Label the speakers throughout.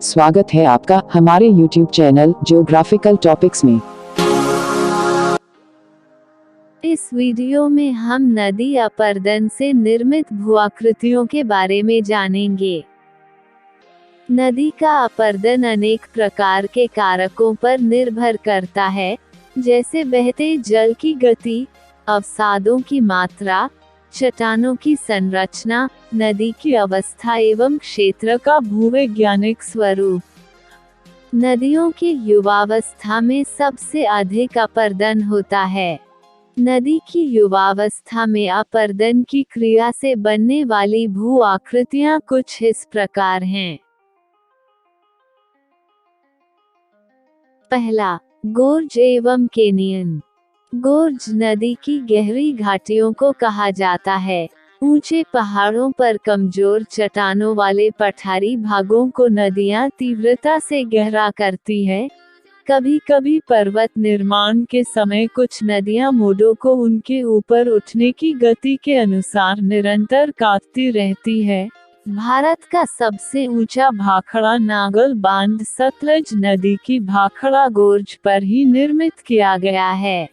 Speaker 1: स्वागत है आपका हमारे YouTube चैनल ज्योग्राफिकल टॉपिक्स में।
Speaker 2: इस वीडियो में हम नदी अपरदन से निर्मित भूआकृतियों के बारे में जानेंगे। नदी का अपरदन अनेक प्रकार के कारकों पर निर्भर करता है, जैसे बहते जल की गति, अवसादों की मात्रा, चट्टानों की संरचना, नदी की अवस्था एवं क्षेत्र का भूवैज्ञानिक स्वरूप। नदियों की युवावस्था में सबसे अधिक अपरदन होता है। नदी की युवावस्था में अपरदन की क्रिया से बनने वाली भू आकृतियां कुछ इस प्रकार हैं। पहला, गोर्ज एवं केनियन। गोर्ज नदी की गहरी घाटियों को कहा जाता है। ऊंचे पहाड़ों पर कमजोर चट्टानों वाले पठारी भागों को नदियां तीव्रता से गहरा करती है। कभी कभी पर्वत निर्माण के समय कुछ नदियां मोड़ों को उनके ऊपर उठने की गति के अनुसार निरंतर काटती रहती है। भारत का सबसे ऊंचा भाखड़ा नागल बांध सतलज नदी की भाखड़ा गोर्ज पर ही निर्मित किया गया है।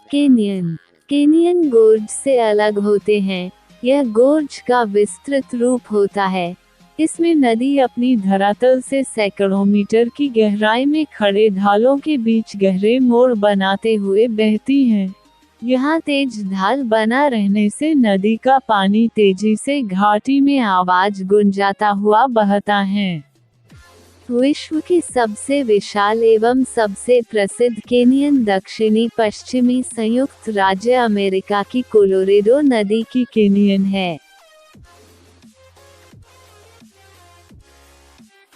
Speaker 2: केनियन। केनियन गोर्ज से अलग होते हैं। यह गोर्ज का विस्तृत रूप होता है। इसमें नदी अपनी धरातल से सैकड़ों मीटर की गहराई में खड़े ढालों के बीच गहरे मोड़ बनाते हुए बहती हैं। यहाँ तेज ढाल बना रहने से नदी का पानी तेजी से घाटी में आवाज गुंजाता हुआ बहता है। विश्व की सबसे विशाल एवं सबसे प्रसिद्ध केनियन दक्षिणी पश्चिमी संयुक्त राज्य अमेरिका की कोलोरेडो नदी की केनियन है।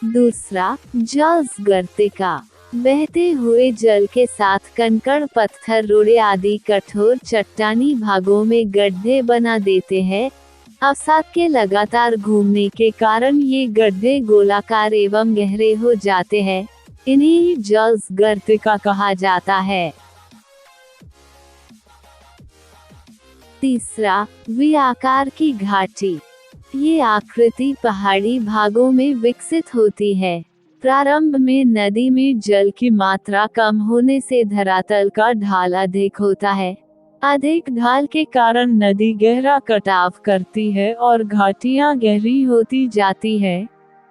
Speaker 2: दूसरा, जाल्स गर्तिका। बहते हुए जल के साथ कंकड़ पत्थर रोड़े आदि कठोर चट्टानी भागों में गड्ढे बना देते हैं। अवसाद के लगातार घूमने के कारण ये गड्ढे गोलाकार एवं गहरे हो जाते हैं। इन्हें ही जाल्स गर्तिका कहा जाता है। तीसरा, वी आकार की घाटी। ये आकृति पहाड़ी भागों में विकसित होती है। प्रारंभ में नदी में जल की मात्रा कम होने से धरातल का ढाल अधिक होता है। अधिक ढाल के कारण नदी गहरा कटाव करती है और घाटियां गहरी होती जाती है।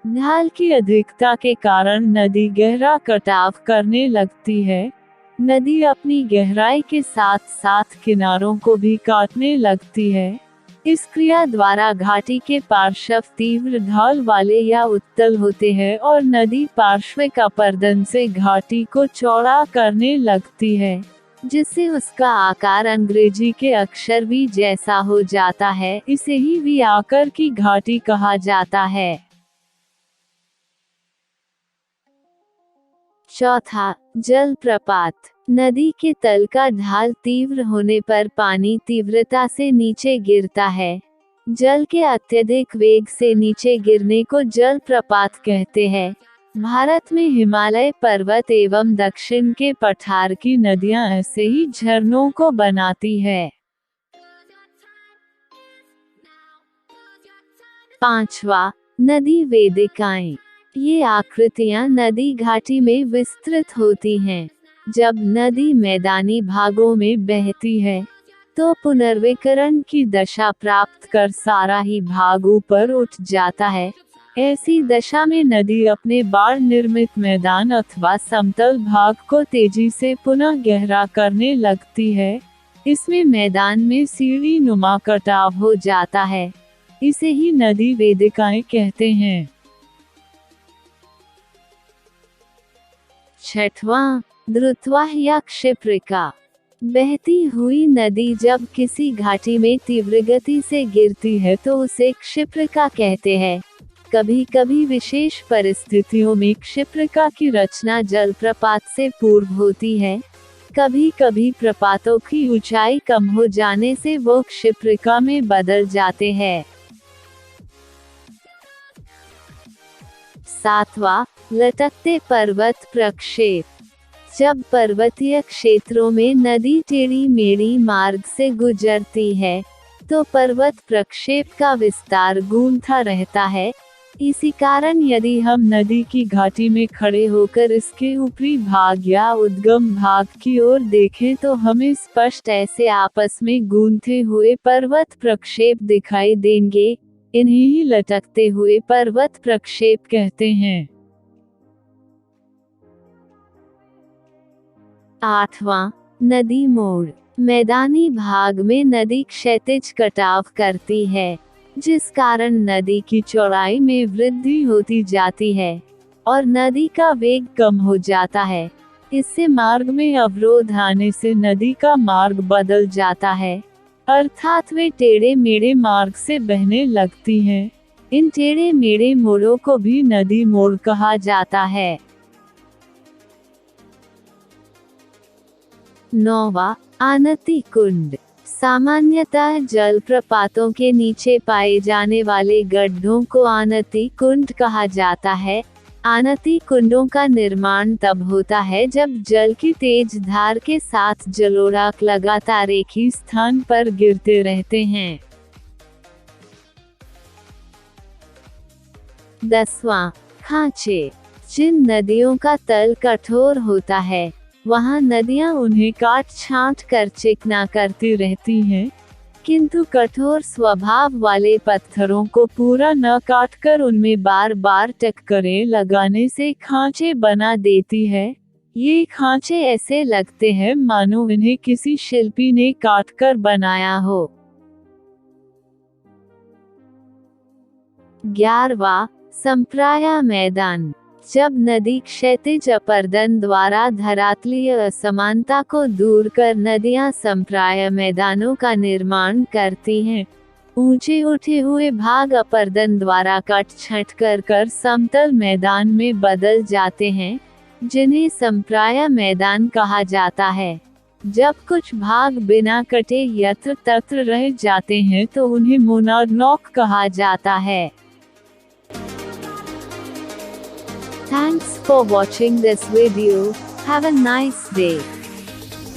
Speaker 2: ढाल की अधिकता के कारण नदी गहरा कटाव करने लगती है। नदी अपनी गहराई के साथ साथ किनारों को भी काटने लगती है। इस क्रिया द्वारा घाटी के पार्श्व तीव्र ढाल वाले या उत्तल होते हैं और नदी पार्श्विक अपरदन से घाटी को चौड़ा करने लगती है, जिससे उसका आकार अंग्रेजी के अक्षर वी जैसा हो जाता है। इसे ही वी आकार की घाटी कहा जाता है। चौथा, जलप्रपात। नदी के तल का ढाल तीव्र होने पर पानी तीव्रता से नीचे गिरता है। जल के अत्यधिक वेग से नीचे गिरने को जलप्रपात कहते हैं। भारत में हिमालय पर्वत एवं दक्षिण के पठार की नदियां ऐसे ही झरनों को बनाती है। पांचवा, नदी वेदिकाएं। ये आकृतियां नदी घाटी में विस्तृत होती हैं। जब नदी मैदानी भागों में बहती है, तो पुनर्वेकरण की दशा प्राप्त कर सारा ही भाग ऊपर उठ जाता है। ऐसी दशा में नदी अपने बाढ़ निर्मित मैदान अथवा समतल भाग को तेजी से पुनः गहरा करने लगती है। इसमें मैदान में सीढ़ी नुमा कटाव हो जाता है। इसे ही नदी वेदिकाएं कहते हैं। छठवां, द्रुतवाह या क्षिप्रिका। बहती हुई नदी जब किसी घाटी में तीव्र गति से गिरती है तो उसे क्षिप्रिका कहते हैं। कभी कभी विशेष परिस्थितियों में क्षिप्रिका की रचना जलप्रपात से पूर्व होती है। कभी कभी प्रपातों की ऊंचाई कम हो जाने से वो क्षिप्रिका में बदल जाते हैं। सातवां, लटकते पर्वत प्रक्षेप। जब पर्वतीय क्षेत्रों में नदी टेढ़ी मेढ़ी मार्ग से गुजरती है, तो पर्वत प्रक्षेप का विस्तार गूंथा रहता है। इसी कारण यदि हम नदी की घाटी में खड़े होकर इसके ऊपरी भाग या उद्गम भाग की ओर देखें तो हमें स्पष्ट ऐसे आपस में गूंथे हुए पर्वत प्रक्षेप दिखाई देंगे। इन्हें ही लटकते हुए पर्वत प्रक्षेप कहते हैं। 8वां, नदी मोड़। मैदानी भाग में नदी क्षैतिज कटाव करती है, जिस कारण नदी की चौड़ाई में वृद्धि होती जाती है और नदी का वेग कम हो जाता है। इससे मार्ग में अवरोध आने से नदी का मार्ग बदल जाता है, अर्थात वे टेढ़े मेढ़े मार्ग से बहने लगती हैं। इन टेढ़े मेढ़े मोड़ों को भी नदी मोड़ कहा जाता है। 9वां, आनति कुंड। सामान्यतः जलप्रपातों के नीचे पाए जाने वाले गड्ढों को आनति कुंड कहा जाता है। आनति कुंडों का निर्माण तब होता है जब जल की तेज धार के साथ जलोढ़ाक लगातार एक ही स्थान पर गिरते रहते हैं। 10वां, खांचे। जिन नदियों का तल कठोर होता है, वहाँ नदियाँ उन्हें काट छांट कर चिकना करती रहती हैं, किंतु कठोर स्वभाव वाले पत्थरों को पूरा न काटकर उनमें बार बार टक्करें लगाने से खांचे बना देती है। ये खांचे ऐसे लगते हैं मानो इन्हें किसी शिल्पी ने काटकर बनाया हो। 11वां, संप्राया मैदान। जब नदी क्षैतिज अपर्दन द्वारा धरातलीय असमानता को दूर कर नदियां संप्राय मैदानों का निर्माण करती हैं। ऊंचे उठे हुए भाग अपर्दन द्वारा कट छट कर समतल मैदान में बदल जाते हैं, जिन्हें संप्राय मैदान कहा जाता है। जब कुछ भाग बिना कटे यत्र तत्र रह जाते हैं तो उन्हें मोनोलॉक कहा जाता है। Thanks for watching this video. Have a nice day.